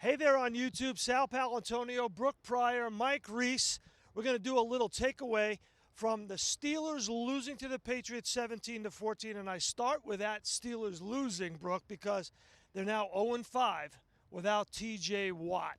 Hey there on YouTube, Sal Paolantonio, Brooke, Pryor, Mike, Reiss. We're going to do a little takeaway from the Steelers losing to the Patriots 17-14, and I start with that Steelers losing, Brooke, because they're now 0-5 without T.J. Watt.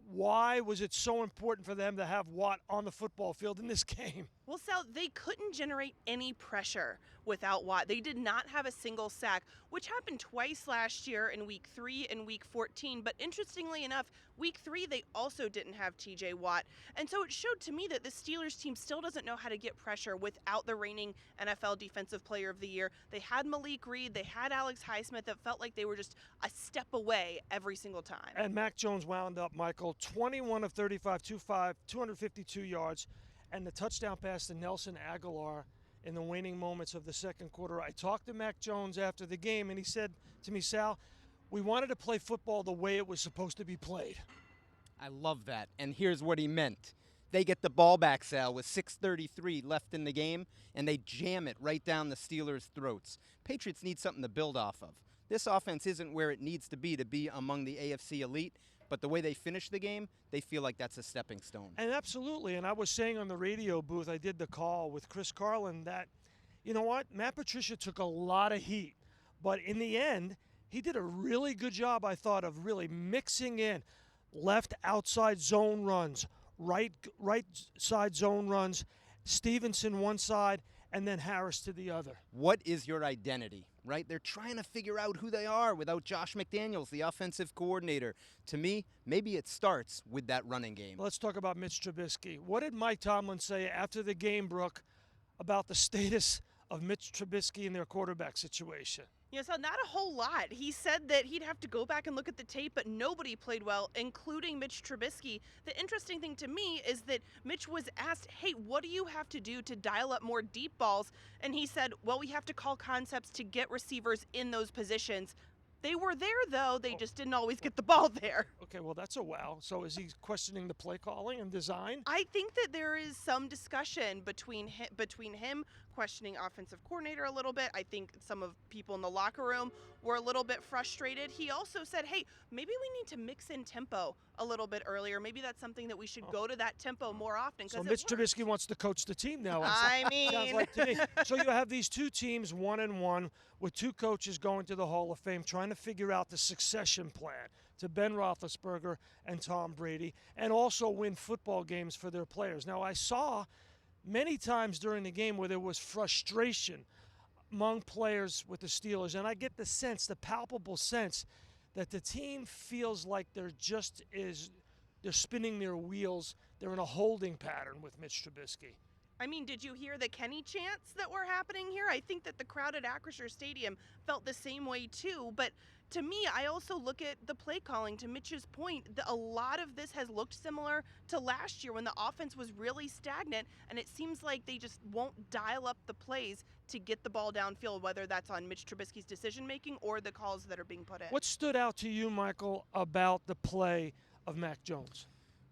Why was it so important for them to have Watt on the football field in this game? Well, Sal, they couldn't generate any pressure without Watt. They did not have a single sack, which happened twice last year in Week 3 and Week 14. But interestingly enough, Week 3, they also didn't have T.J. Watt. And so it showed to me that the Steelers team still doesn't know how to get pressure without the reigning NFL Defensive Player of the Year. They had Malik Reed, they had Alex Highsmith that felt like they were just a step away every single time. And Mac Jones wound up, Michael, 21 of 35, 252 yards. And the touchdown pass to Nelson Agholor in the waning moments of the second quarter. I talked to Mac Jones after the game, and he said to me, Sal, we wanted to play football the way it was supposed to be played. I love that, and here's what he meant. They get the ball back, Sal, with 6:33 left in the game, and they jam it right down the Steelers' throats. Patriots need something to build off of. This offense isn't where it needs to be among the AFC elite, but the way they finish the game, they feel like that's a stepping stone. And absolutely, and I was saying on the radio booth, I did the call with Chris Carlin that, you know what, Matt Patricia took a lot of heat, but in the end, he did a really good job, I thought, of really mixing in left outside zone runs, right side zone runs, Stevenson one side, and then Harris to the other. What is your identity, right? They're trying to figure out who they are without Josh McDaniels, the offensive coordinator. To me, maybe it starts with that running game. Let's talk about Mitch Trubisky. What did Mike Tomlin say after the game, Brooke, about the status of Mitch Trubisky in their quarterback situation? You know, so not a whole lot. He said that he'd have to go back and look at the tape, but nobody played well, including Mitch Trubisky. The interesting thing to me is that Mitch was asked, hey, what do you have to do to dial up more deep balls? And he said, well, we have to call concepts to get receivers in those positions. They were there, though. They just didn't always get the ball there. Okay, well, that's a wow. So is he questioning the play calling and design? I think that there is some discussion between him questioning offensive coordinator a little bit. I think some of people in the locker room were a little bit frustrated. He also said, hey, maybe we need to mix in tempo a little bit earlier. Maybe that's something that we should go to that tempo more often. So Mitch Trubisky wants to coach the team now. I mean. Sounds like to me. So you have these two teams, 1-1, with two coaches going to the Hall of Fame, trying to figure out the succession plan to Ben Roethlisberger and Tom Brady, and also win football games for their players. Now, I saw many times during the game where there was frustration among players with the Steelers, and I get the sense, the palpable sense, that the team feels like they're spinning their wheels. They're in a holding pattern with Mitch Trubisky. I mean, did you hear the Kenny chants that were happening here? I think that the crowd at Acrisure Stadium felt the same way too. But to me, I also look at the play calling. To Mitch's point, a lot of this has looked similar to last year when the offense was really stagnant, and it seems like they just won't dial up the plays to get the ball downfield, whether that's on Mitch Trubisky's decision-making or the calls that are being put in. What stood out to you, Michael, about the play of Mac Jones?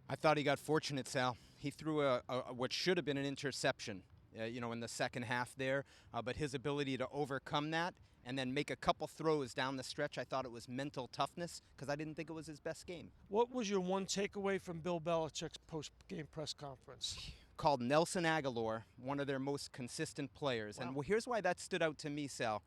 I thought he got fortunate, Sal. He threw what should have been an interception, in the second half there. But his ability to overcome that and then make a couple throws down the stretch, I thought it was mental toughness because I didn't think it was his best game. What was your one takeaway from Bill Belichick's post-game press conference? Called Nelson Agholor one of their most consistent players. Wow. And here's why that stood out to me, Sal.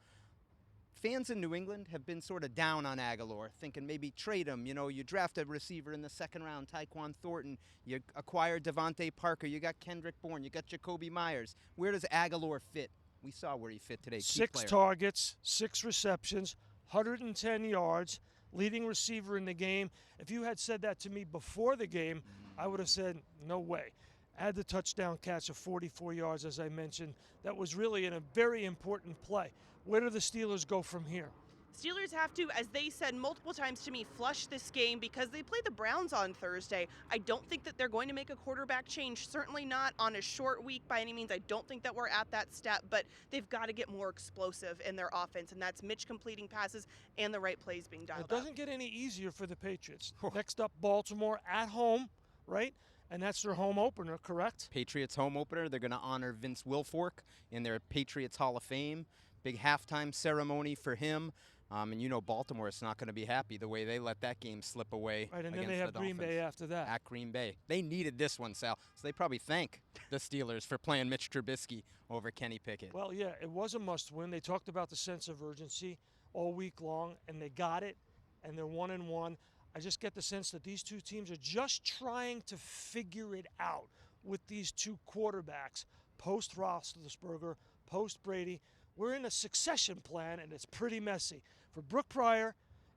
Fans in New England have been sort of down on Agholor, thinking maybe trade him. You draft a receiver in the second round, Tyquan Thornton. You acquire Devontae Parker. You got Kendrick Bourne. You got Jacoby Myers. Where does Agholor fit? We saw where he fit today. 6 targets, 6 receptions, 110 yards, leading receiver in the game. If you had said that to me before the game, I would have said, no way. Had the touchdown catch of 44 yards, as I mentioned. That was really a very important play. Where do the Steelers go from here? Steelers have to, as they said multiple times to me, flush this game because they play the Browns on Thursday. I don't think that they're going to make a quarterback change, certainly not on a short week by any means. I don't think that we're at that step, but they've got to get more explosive in their offense, and that's Mitch completing passes and the right plays being dialed up. It doesn't get any easier for the Patriots. Next up, Baltimore at home, right? And that's their home opener, correct? Patriots home opener. They're going to honor Vince Wilfork in their Patriots Hall of Fame. Big halftime ceremony for him. And you know Baltimore is not going to be happy the way they let that game slip away. Right, and then against they have the Green Bay Dolphins. after that. At Green Bay. They needed this one, Sal. So they probably thank the Steelers for playing Mitch Trubisky over Kenny Pickett. Well, yeah, it was a must-win. They talked about the sense of urgency all week long, and they got it, and they're 1-1. I just get the sense that these two teams are just trying to figure it out with these two quarterbacks, post-Roethlisberger, post-Brady. We're in a succession plan, and it's pretty messy. For Brooke Pryor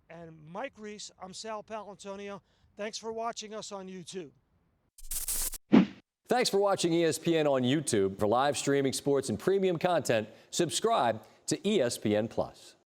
and Mike Reiss, I'm Sal Paolantonio. Thanks for watching us on YouTube. Thanks for watching ESPN on YouTube. For live streaming sports and premium content, subscribe to ESPN+.